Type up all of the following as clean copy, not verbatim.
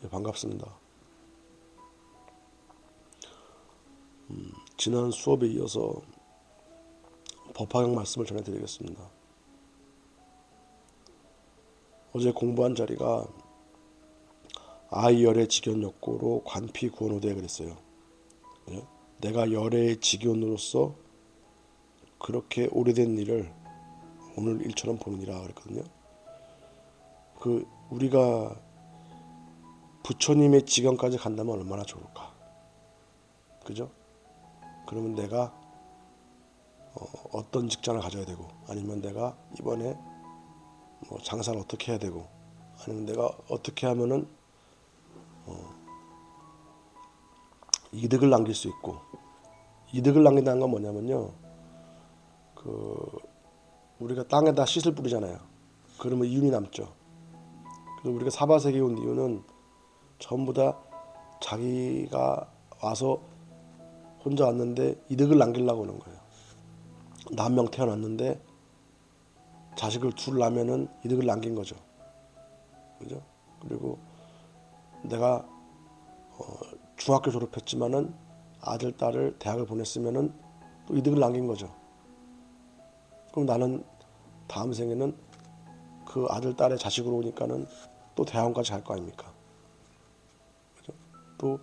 예, 반갑습니다. 지난 수업에 이어서 법화경 말씀을 전해드리겠습니다. 어제 공부한 자리가 아이 열의 직연역고로 관피 구원호대 그랬어요. 예? 내가 열의 직연으로서 그렇게 오래된 일을 오늘 일처럼 보느니라 그랬거든요. 우리가 부처님의 직연까지 간다면 얼마나 좋을까, 그죠? 그러면 내가 어떤 직장을 가져야 되고, 아니면 내가 이번에 뭐 장사를 어떻게 해야 되고, 아니면 내가 어떻게 하면은 이득을 남길 수 있고. 이득을 남긴다는 건 뭐냐면요, 우리가 땅에다 씨를 뿌리잖아요. 그러면 이윤이 남죠. 그래서 우리가 사바세계에 온 이유는 전부 다 자기가 와서 혼자 왔는데 이득을 남기려고 오는 거예요. 나 한 명 태어났는데 자식을 둘 낳으면은 이득을 남긴 거죠. 그죠? 그리고 내가 중학교 졸업했지만은 아들, 딸을 대학을 보냈으면은 또 이득을 남긴 거죠. 그럼 나는 다음 생에는 그 아들, 딸의 자식으로 오니까는 또 대학원까지 갈 거 아닙니까? 그죠? 또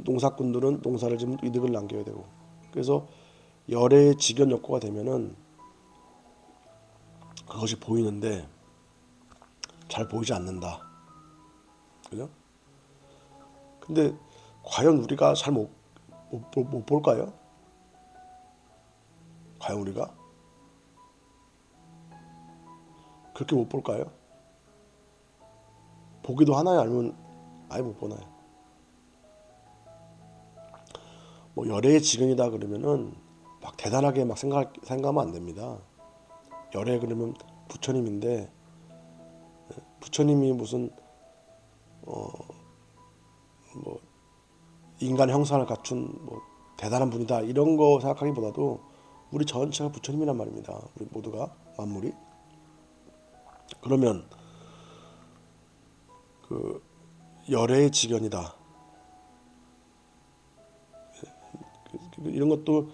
농사꾼들은 농사를 지면 이득을 남겨야 되고. 그래서 열의 직연역고가 되면은 그것이 보이는데 잘 보이지 않는다. 그죠? 근데 과연 우리가 잘 못 볼까요? 과연 우리가 그렇게 못 볼까요? 보기도 하나요? 아니면 아예 못 보나요? 뭐 열애의 직연이다 그러면은 막 대단하게 막 생각하면 안 됩니다. 열애 그러면 부처님인데, 부처님이 무슨 뭐 인간 형상을 갖춘 뭐 대단한 분이다 이런 거 생각하기보다도 우리 전체가 부처님이란 말입니다. 우리 모두가 만물이. 그러면 열애의 직연이다. 이런 것도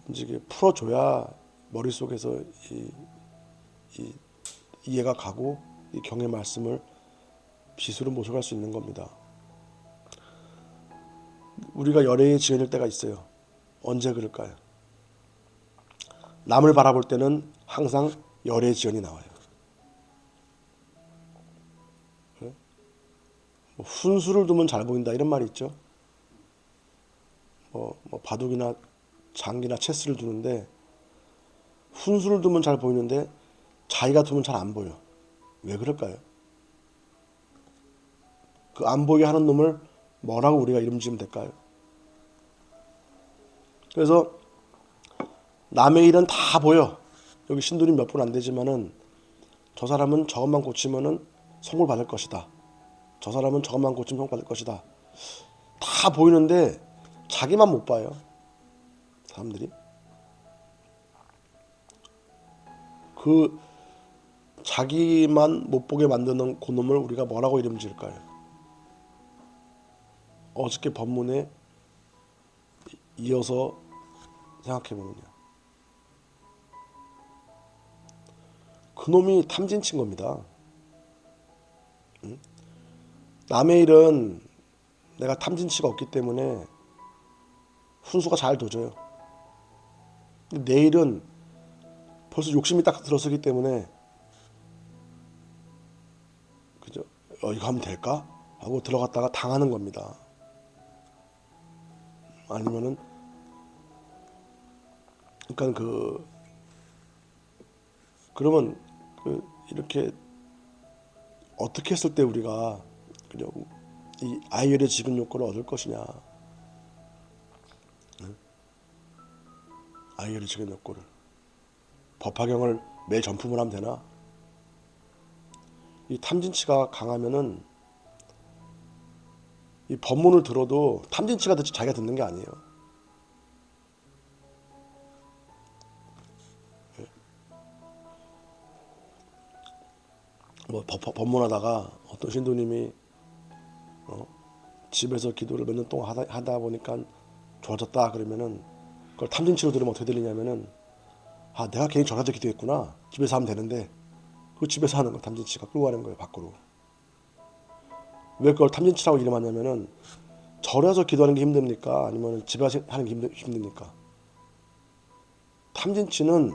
이제 풀어줘야 머릿속에서 이 이해가 가고 이 경의 말씀을 비수로 모셔갈 수 있는 겁니다. 우리가 열애의 직연일 때가 있어요. 언제 그럴까요? 남을 바라볼 때는 항상 열애의 직연이 나와요. 뭐 훈수를 두면 잘 보인다 이런 말이 있죠. 뭐 바둑이나 장기나 체스를 두는데 훈수를 두면 잘 보이는데 자기가 두면 잘 안 보여. 왜 그럴까요? 그 안 보이게 하는 놈을 뭐라고 우리가 이름 지으면 될까요? 그래서 남의 일은 다 보여. 여기 신도림 몇 분 안 되지만은 저 사람은 저것만 고치면은 성을 받을 것이다. 저 사람은 저것만 고치면 성 받을 것이다. 다 보이는데 자기만 못 봐요. 사람들이. 그 자기만 못 보게 만드는 그놈을 우리가 뭐라고 이름 지을까요? 어저께 법문에 이어서 생각해보면요, 그놈이 탐진친 겁니다. 남의 일은 내가 탐진치가 없기 때문에 훈수가 잘 도져요. 근데 내 일은 벌써 욕심이 딱 들어서기 때문에, 그죠? 이거 하면 될까? 하고 들어갔다가 당하는 겁니다. 아니면은, 그러니까 그러면 이렇게 어떻게 했을 때 우리가, 그죠? 이 아이열의 지근 요건을 얻을 것이냐? 아이열의 지근 요건을 법화경을 매 전품을 하면 되나? 이 탐진치가 강하면은 이 법문을 들어도 탐진치가 듣지 자기가 듣는 게 아니에요. 뭐 법문하다가 어떤 신도님이 집에서 기도를 몇 년 동안 하다 보니까 좋아졌다 그러면은 그걸 탐진치로 들으면 어떻게 들리냐면은 아 내가 괜히 절에서 기도했구나. 집에서 하면 되는데 그 집에서 하는 거 탐진치가 끌고 가는 거예요 밖으로. 왜 그걸 탐진치라고 이름하냐면은 절에서 기도하는 게 힘듭니까? 아니면 집에서 하는 게 힘듭니까? 탐진치는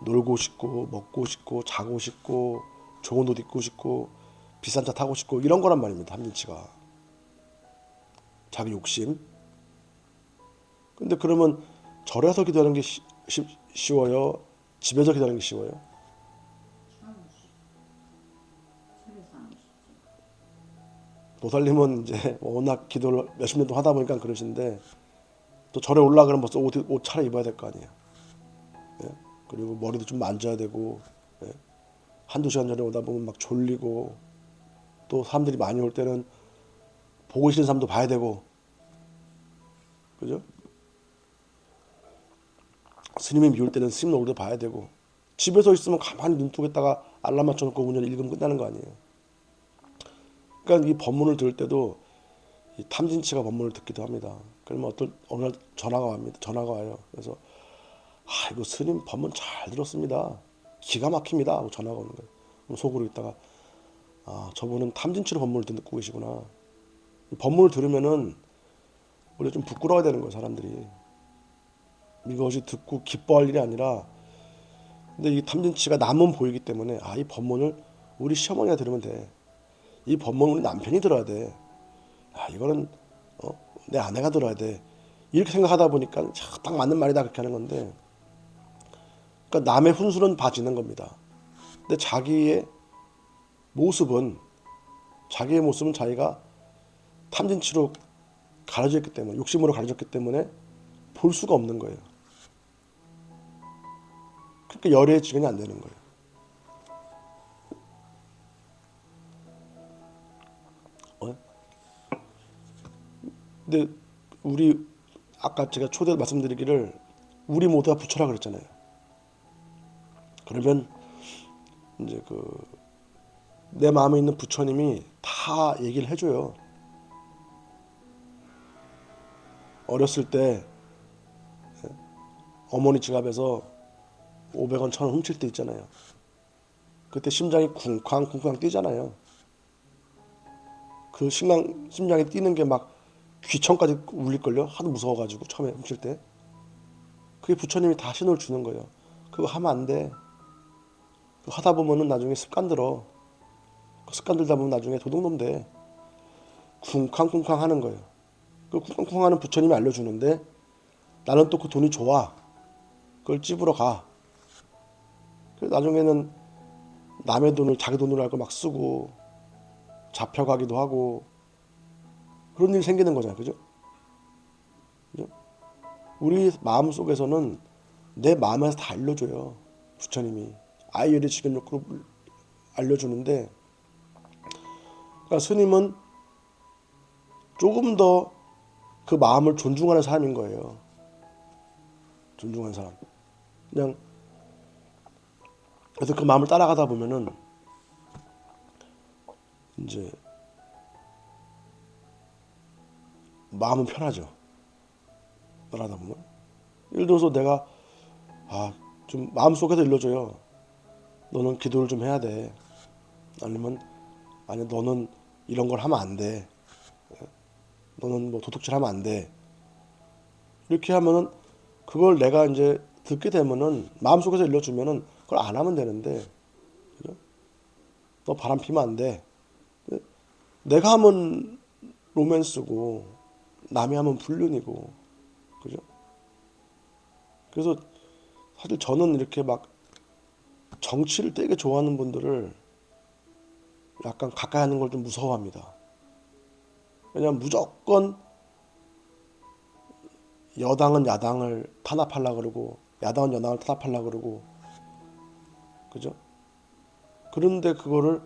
놀고 싶고 먹고 싶고 자고 싶고 좋은 옷 입고 싶고 비싼 차 타고 싶고 이런 거란 말입니다. 탐진치가 자기 욕심. 근데 그러면 절에서 기도하는 게 쉬워요? 집에서 기도하는 게 쉬워요? 보살님은 이제 워낙 기도를 몇십 년 동안 하다 보니까 그러신데 또 절에 올라가면 벌써 옷 차려입어야 될 거 아니에요. 예? 그리고 머리도 좀 만져야 되고 예? 한두 시간 전에 오다 보면 막 졸리고 또 사람들이 많이 올 때는 보고 싶은 사람도 봐야 되고 그죠? 스님이 미울 때는 스님 얼굴도 봐야 되고 집에서 있으면 가만히 눈뜨겠다가 알람 맞춰놓고 운전 읽으면 끝나는 거 아니에요. 그러니까 이 법문을 들을 때도 이 탐진치가 법문을 듣기도 합니다. 그러면 어느 날 전화가 옵니다. 전화가 와요. 그래서 아 이거 스님 법문 잘 들었습니다. 기가 막힙니다. 하고 전화가 오는 거예요. 그럼 속으로 있다가 아 저분은 탐진치로 법문을 듣고 계시구나. 법문을 들으면은 원래 좀 부끄러워야 되는 거예요. 사람들이 이것이 듣고 기뻐할 일이 아니라 근데 이 탐진치가 남은 보이기 때문에 아 이 법문을 우리 시어머니가 들으면 돼. 이 법문 우리 남편이 들어야 돼. 아 이거는 내 아내가 들어야 돼. 이렇게 생각하다 보니까 딱 맞는 말이다 그렇게 하는 건데 그러니까 남의 훈수는 봐지는 겁니다. 근데 모습은 자기의 모습은 자기가 탐진치로 가려졌기 때문에 욕심으로 가려졌기 때문에 볼 수가 없는 거예요. 그러니까 열애의 지경이 안 되는 거예요. 어? 근데 우리 아까 제가 초대 말씀드리기를 우리 모두가 부처라 그랬잖아요. 그러면 이제 내 마음에 있는 부처님이 다 얘기를 해줘요. 어렸을 때 어머니 지갑에서 500원, 1000원 훔칠 때 있잖아요. 그때 심장이 쿵쾅쿵쾅 뛰잖아요. 그 심장이 뛰는 게 막 귀청까지 울릴걸요. 하도 무서워가지고 처음에 훔칠 때. 그게 부처님이 다 신호를 주는 거예요. 그거 하면 안 돼. 그거 하다 보면은 나중에 습관 들어. 그 습관 들다 보면 나중에 도둑놈 돼. 쿵쾅쿵쾅 하는 거예요. 그 쿵쾅쿵쾅 하는 부처님이 알려주는데 나는 또 그 돈이 좋아. 그걸 찝으러 가. 그래서 나중에는 남의 돈을 자기 돈으로 알고 막 쓰고 잡혀가기도 하고 그런 일이 생기는 거잖아요. 그죠? 그죠? 우리 마음 속에서는 내 마음에서 다 알려줘요. 부처님이. 아이열의 지견력으로 알려주는데 그러니까 스님은 조금 더 그 마음을 존중하는 사람인 거예요. 존중하는 사람. 그냥 그래서 그 마음을 따라가다 보면은 이제 마음은 편하죠. 따라가다 보면. 예를 들어서 내가 좀 마음속에서 일러줘요. 너는 기도를 좀 해야 돼. 아니면 아니 너는 이런 걸 하면 안 돼. 너는 뭐 도둑질 하면 안 돼. 이렇게 하면은 그걸 내가 이제 듣게 되면은 마음속에서 일러주면은 그걸 안 하면 되는데 그죠? 너 바람 피면 안 돼. 내가 하면 로맨스고 남이 하면 불륜이고 그죠? 그래서 사실 저는 이렇게 막 정치를 되게 좋아하는 분들을 약간 가까이 하는 걸 좀 무서워합니다. 왜냐하면 무조건 여당은 야당을 탄압하려고 그러고 야당은 여당을 탄압하려고 그러고 그죠? 그런데 그거를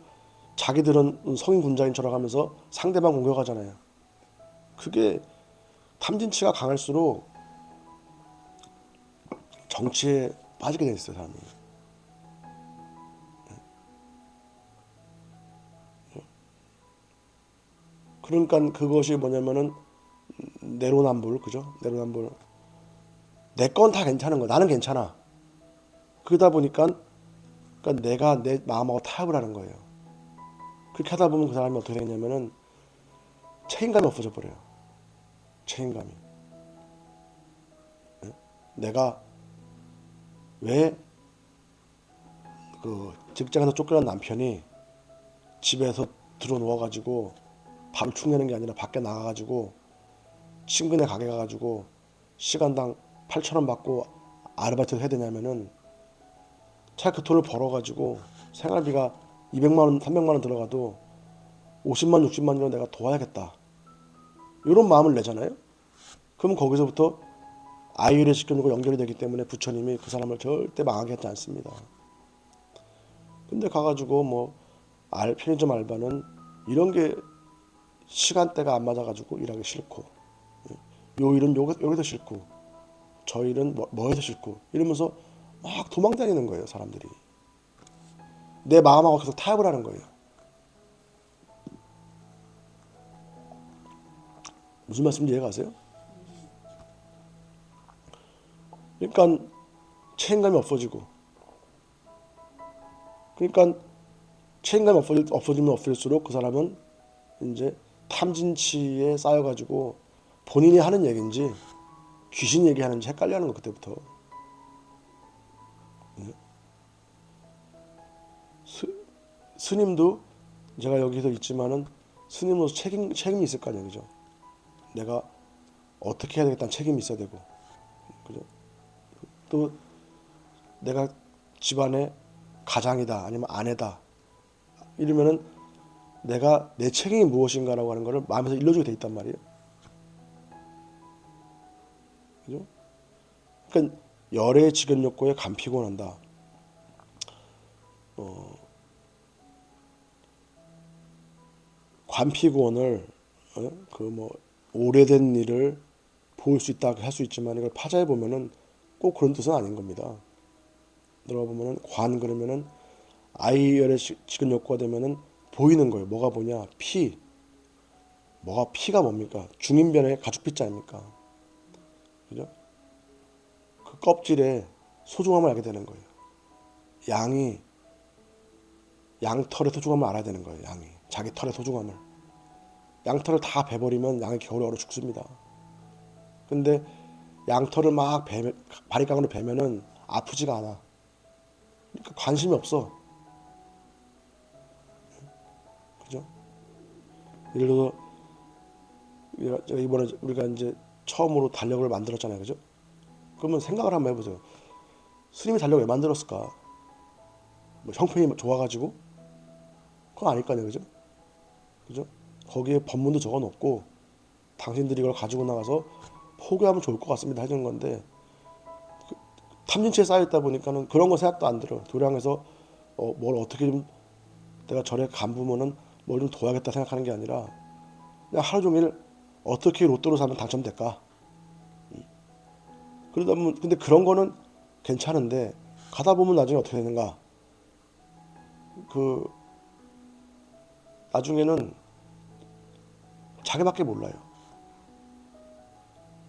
자기들은 성인 군자인 척 하면서 상대방 공격하잖아요. 그게 탐진치가 강할수록 정치에 빠지게 돼 있어요, 사람이. 그러니까 그것이 뭐냐면은 내로남불, 그죠? 내로남불. 내 건 다 괜찮은 거야. 나는 괜찮아. 그러다 보니까 그러니까 내가 내 마음하고 타협을 하는 거예요. 그렇게 하다 보면 그 사람이 어떻게 되냐면은 책임감이 없어져 버려요. 책임감이. 내가 왜 그 직장에서 쫓겨난 남편이 집에서 들어 누워가지고 밥을 축내는 게 아니라 밖에 나가가지고 친구네 가게 가가지고 시간당 8천 원 받고 아르바이트를 해야 되냐면은 차라리 그 돈을 벌어가지고 생활비가 200만 원, 300만 원 들어가도 50만, 60만이라도 내가 도와야겠다. 이런 마음을 내잖아요. 그럼 거기서부터 아이를 시켜놓고 연결이 되기 때문에 부처님이 그 사람을 절대 망하게 하지 않습니다. 근데 가가지고 뭐 편의점 알바는 이런 게 시간대가 안 맞아가지고 일하기 싫고, 요 일은 여기서 싫고, 저 일은 뭐해서 싫고 이러면서 막 도망다니는 거예요. 사람들이 내 마음하고 계속 타협을 하는 거예요. 무슨 말씀인지 이해가 가세요? 그러니까 책임감이 없어지고, 그러니까 책임감이 없어지면 없어질수록 그 사람은 이제 탐진치에 쌓여가지고 본인이 하는 얘기인지 귀신 얘기하는지 헷갈려하는 거. 그때부터 스님도 제가 여기서 있지만은 스님으로서 책임이 있을 거 아니에요, 그죠? 내가 어떻게 해야 되겠다는 책임이 있어야 되고, 그죠? 또 내가 집안의 가장이다 아니면 아내다 이러면은 내가 내 책임이 무엇인가라고 하는 거를 마음에서 일러주게 돼 있단 말이에요. 그죠? 그러니까 열의 직연욕구에 간피곤한다. 관피곤을 그 뭐 오래된 일을 볼 수 있다 할 수 있지만 이걸 파자해 보면은 꼭 그런 뜻은 아닌 겁니다. 들어가 보면은 관 그러면은 아이열의 직연욕구가 되면은 보이는 거예요. 뭐가 보냐? 피. 뭐가 피가 뭡니까? 중인변의 가죽 피자 아닙니까? 그죠? 그 껍질에 소중함을 알게 되는 거예요. 양이 양털의 소중함을 알아야 되는 거예요. 양이 자기 털의 소중함을. 양털을 다 베버리면 양이 겨울에 얼어 죽습니다. 근데 양털을 막 바리깡으로 베면은 아프지가 않아. 그러니까 관심이 없어. 그죠? 예를 들어서 이번에 우리가 이제 처음으로 달력을 만들었잖아요. 그죠? 그러면 생각을 한번 해보세요. 스님이 달력 왜 만들었을까? 뭐 형편이 좋아가지고? 그건 아닐 거 아니에요. 그죠? 그죠? 거기에 법문도 적어 놓고 당신들이 이걸 가지고 나가서 포교하면 좋을 것 같습니다 해주는 건데, 탐진치에 쌓여있다 보니까는 그런 거 생각도 안 들어. 도량에서 뭘 어떻게 좀 내가 절에 간부면은 뭘 좀 도와야겠다 생각하는 게 아니라 그냥 하루 종일 어떻게 로또로 사면 당첨될까. 그러다 보면 근데 그런 거는 괜찮은데 가다 보면 나중에 어떻게 되는가. 그 나중에는 자기밖에 몰라요.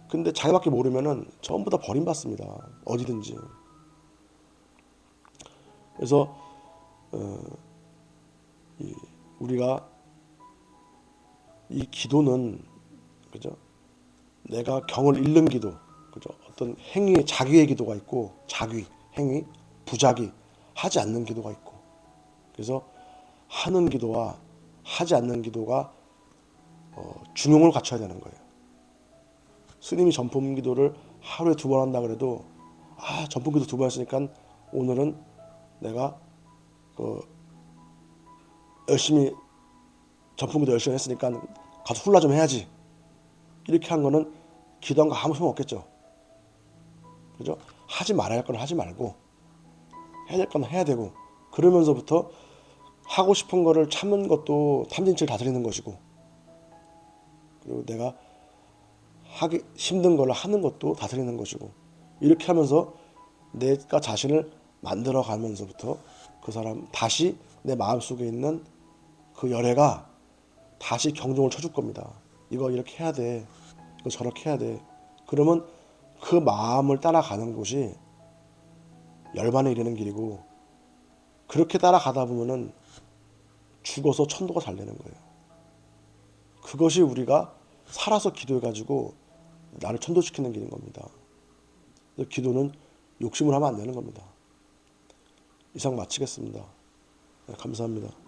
근데 자기밖에 모르면은 전부 다 버림받습니다. 어디든지. 그래서 우리가 이 기도는 그죠? 내가 경을 잃는 기도, 그죠? 어떤 행위, 자기의 기도가 있고 자기 행위, 부자기 하지 않는 기도가 있고. 그래서 하는 기도와 하지 않는 기도가 중용을 갖춰야 되는 거예요. 스님이 전품 기도를 하루에 2번 한다 그래도 전품 기도 2번 했으니까 오늘은 내가 열심히 전품 기도 열심히 했으니까 가서 훌라 좀 해야지. 이렇게 한 거는 기도한 거 아무 소용 없겠죠. 그죠? 하지 말아야 할 건 하지 말고 해야 될 건 해야 되고, 그러면서부터 하고 싶은 거를 참는 것도 탐진치를 다스리는 것이고, 그리고 내가 하기 힘든 걸 하는 것도 다스리는 것이고, 이렇게 하면서 내가 자신을 만들어 가면서부터 그 사람 다시 내 마음속에 있는 그 열애가 다시 경종을 쳐줄 겁니다. 이거 이렇게 해야 돼. 이거 저렇게 해야 돼. 그러면 그 마음을 따라가는 곳이 열반에 이르는 길이고, 그렇게 따라가다 보면은 죽어서 천도가 잘 되는 거예요. 그것이 우리가 살아서 기도해가지고 나를 천도시키는 길인 겁니다. 기도는 욕심을 하면 안 되는 겁니다. 이상 마치겠습니다. 네, 감사합니다.